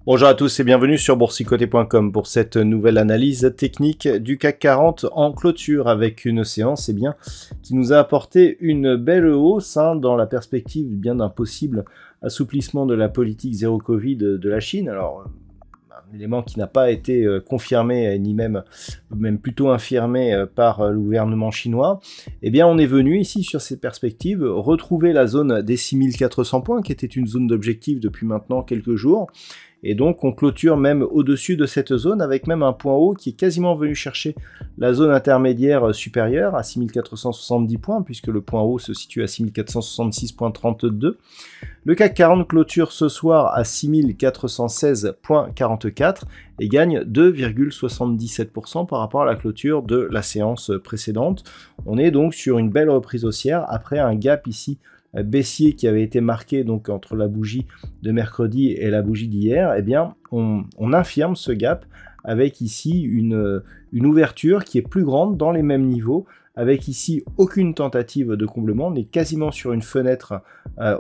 Bonjour à tous et bienvenue sur boursicoté.com pour cette nouvelle analyse technique du CAC 40 en clôture avec une séance qui nous a apporté une belle hausse dans la perspective d'un possible assouplissement de la politique zéro Covid de la Chine. Alors, un élément qui n'a pas été confirmé ni même plutôt infirmé par le gouvernement chinois. Eh bien, on est venu ici sur ces perspectives retrouver la zone des 6400 points qui était une zone d'objectif depuis maintenant quelques jours. Et donc on clôture même au-dessus de cette zone avec même un point haut qui est quasiment venu chercher la zone intermédiaire supérieure à 6470 points puisque le point haut se situe à 6466.32. Le CAC 40 clôture ce soir à 6416.44 et gagne 2,77% par rapport à la clôture de la séance précédente. On est donc sur une belle reprise haussière après un gap ici baissier qui avait été marqué donc entre la bougie de mercredi et la bougie d'hier. Eh bien on infirme ce gap avec ici une ouverture qui est plus grande dans les mêmes niveaux, avec ici aucune tentative de comblement, on est quasiment sur une fenêtre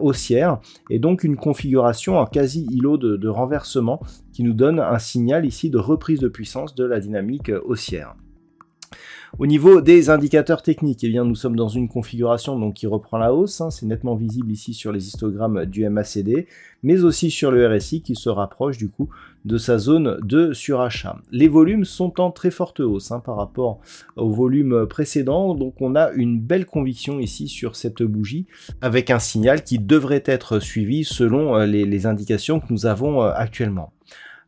haussière et donc une configuration en quasi îlot de renversement qui nous donne un signal ici de reprise de puissance de la dynamique haussière. Au niveau des indicateurs techniques, eh bien, nous sommes dans une configuration donc, qui reprend la hausse, c'est nettement visible ici sur les histogrammes du MACD, mais aussi sur le RSI qui se rapproche du coup de sa zone de surachat. Les volumes sont en très forte hausse par rapport au volume précédent, donc on a une belle conviction ici sur cette bougie, avec un signal qui devrait être suivi selon les indications que nous avons actuellement.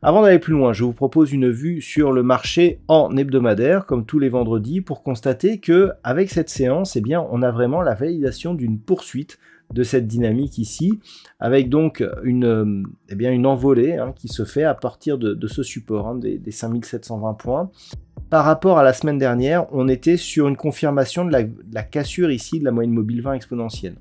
Avant d'aller plus loin, je vous propose une vue sur le marché en hebdomadaire, comme tous les vendredis, pour constater que avec cette séance, eh bien, on a vraiment la validation d'une poursuite de cette dynamique ici, avec donc une envolée qui se fait à partir de ce support, des 5720 points. Par rapport à la semaine dernière, on était sur une confirmation de la cassure ici de la moyenne mobile 20 exponentielle.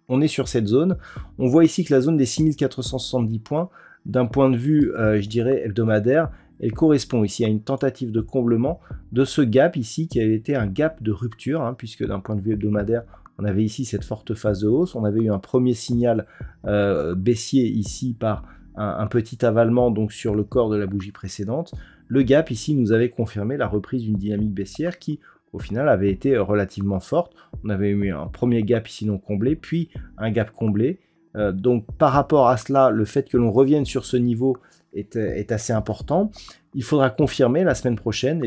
On est sur cette zone, on voit ici que la zone des 6470 points, d'un point de vue, je dirais, hebdomadaire, elle correspond ici à une tentative de comblement de ce gap ici qui avait été un gap de rupture, puisque d'un point de vue hebdomadaire, on avait ici cette forte phase de hausse, on avait eu un premier signal baissier ici par un petit avalement donc sur le corps de la bougie précédente. Le gap ici nous avait confirmé la reprise d'une dynamique baissière qui, au final, avait été relativement forte. On avait eu un premier gap ici non comblé, puis un gap comblé. Donc par rapport à cela, le fait que l'on revienne sur ce niveau est assez important. Il faudra confirmer la semaine prochaine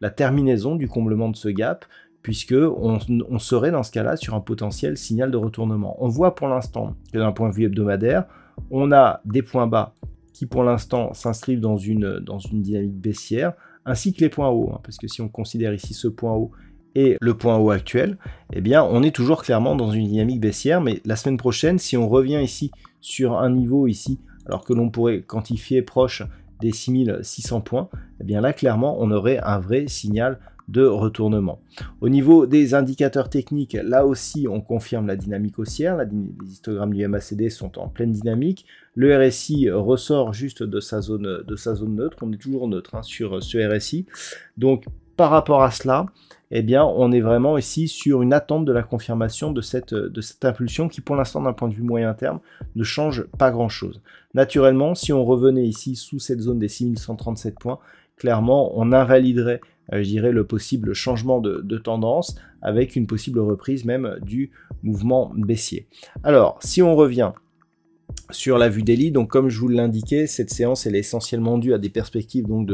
la terminaison du comblement de ce gap, puisque on serait dans ce cas-là sur un potentiel signal de retournement. On voit pour l'instant que d'un point de vue hebdomadaire, on a des points bas qui pour l'instant s'inscrivent dans une dynamique baissière, ainsi que les points hauts, parce que si on considère ici ce point haut et le point haut actuel, eh bien on est toujours clairement dans une dynamique baissière, mais la semaine prochaine, si on revient ici sur un niveau ici, alors que l'on pourrait quantifier proche des 6600 points, eh bien là clairement on aurait un vrai signal de retournement. Au niveau des indicateurs techniques, là aussi on confirme la dynamique haussière, les histogrammes du MACD sont en pleine dynamique, le RSI ressort juste de sa zone neutre, on est toujours neutre sur ce RSI, donc par rapport à cela, eh bien, on est vraiment ici sur une attente de la confirmation de cette impulsion qui, pour l'instant, d'un point de vue moyen terme, ne change pas grand-chose. Naturellement, si on revenait ici sous cette zone des 6137 points, clairement, on invaliderait, je dirais, le possible changement de tendance avec une possible reprise même du mouvement baissier. Alors, si on revient sur la vue daily, donc comme je vous l'indiquais, cette séance elle est essentiellement due à des perspectives donc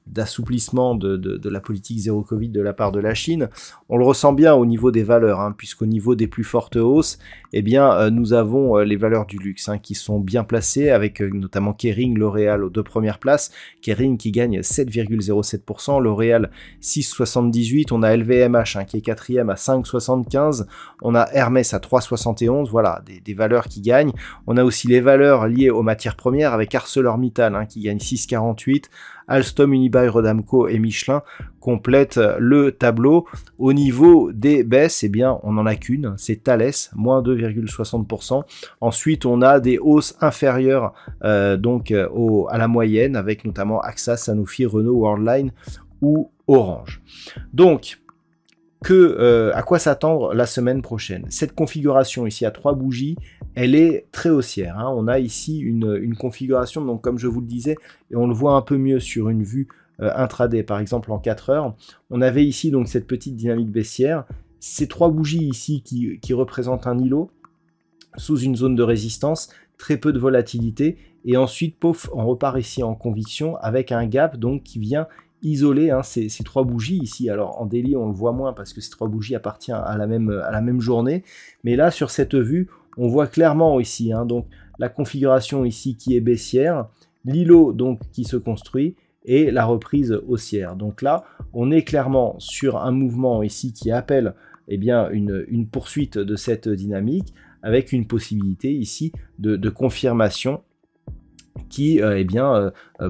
d'assouplissement de la politique zéro Covid de la part de la Chine. On le ressent bien au niveau des valeurs, puisqu'au niveau des plus fortes hausses, eh bien, nous avons les valeurs du luxe qui sont bien placées, avec notamment Kering, L'Oréal aux deux premières places. Kering qui gagne 7,07%, L'Oréal 6,78%, on a LVMH qui est quatrième à 5,75%, on a Hermès à 3,71%, voilà, des valeurs qui gagnent. On a aussi les valeurs liées aux matières premières, avec ArcelorMittal qui gagne 6,48%, Alstom, Unibail, Rodamco et Michelin complètent le tableau. Au niveau des baisses, eh bien, on n'en a qu'une, c'est Thales, moins 2,60%. Ensuite, on a des hausses inférieures à la moyenne, avec notamment AXA, Sanofi, Renault, Worldline ou Orange. Donc, à quoi s'attendre la semaine prochaine? Cette configuration ici à 3 bougies, elle est très haussière, hein. On a ici une configuration, donc comme je vous le disais, et on le voit un peu mieux sur une vue intraday, par exemple en 4 heures, on avait ici donc cette petite dynamique baissière, ces 3 bougies ici qui représentent un îlot sous une zone de résistance, très peu de volatilité, et ensuite, pof, on repart ici en conviction avec un gap donc qui vient isoler hein, ces 3 bougies ici. Alors en daily on le voit moins parce que ces 3 bougies appartiennent à la même journée, mais là sur cette vue on voit clairement ici hein, donc la configuration ici qui est baissière, l'îlot donc qui se construit et la reprise haussière. Donc là on est clairement sur un mouvement ici qui appelle eh bien, une poursuite de cette dynamique avec une possibilité ici de confirmation qui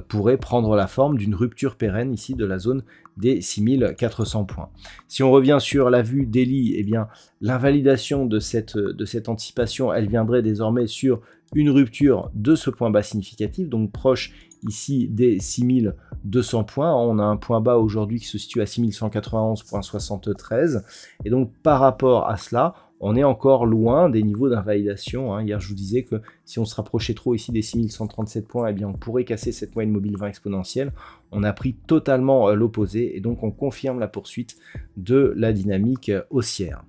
pourrait prendre la forme d'une rupture pérenne ici de la zone des 6400 points. Si on revient sur la vue daily, eh bien l'invalidation de cette anticipation, elle viendrait désormais sur une rupture de ce point bas significatif, donc proche ici des 6200 points. On a un point bas aujourd'hui qui se situe à 6191,73 et donc par rapport à cela, on est encore loin des niveaux d'invalidation. Hier, je vous disais que si on se rapprochait trop ici des 6137 points, eh bien, on pourrait casser cette moyenne mobile 20 exponentielle. On a pris totalement l'opposé et donc on confirme la poursuite de la dynamique haussière.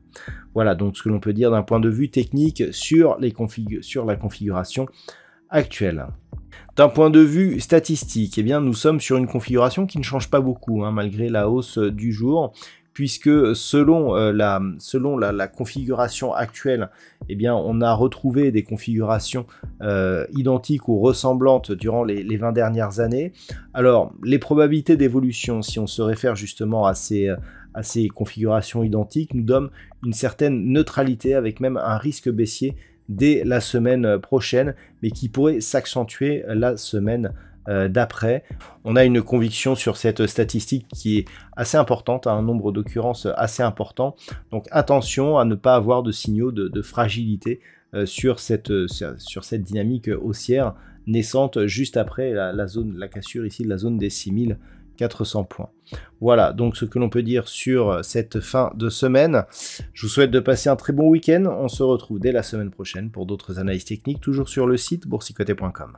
Voilà donc ce que l'on peut dire d'un point de vue technique sur la configuration actuelle. D'un point de vue statistique, eh bien, nous sommes sur une configuration qui ne change pas beaucoup, hein, malgré la hausse du jour, puisque selon la configuration actuelle, eh bien, on a retrouvé des configurations identiques ou ressemblantes durant les 20 dernières années. Alors, les probabilités d'évolution, si on se réfère justement à ces configurations identiques, nous donnent une certaine neutralité avec même un risque baissier dès la semaine prochaine, mais qui pourrait s'accentuer la semaine d'après. On a une conviction sur cette statistique qui est assez importante, à un nombre d'occurrences assez important. Donc attention à ne pas avoir de signaux de fragilité sur cette dynamique haussière naissante juste après la cassure ici de la zone des 6400 points. Voilà donc ce que l'on peut dire sur cette fin de semaine. Je vous souhaite de passer un très bon week-end. On se retrouve dès la semaine prochaine pour d'autres analyses techniques, toujours sur le site boursicoté.com.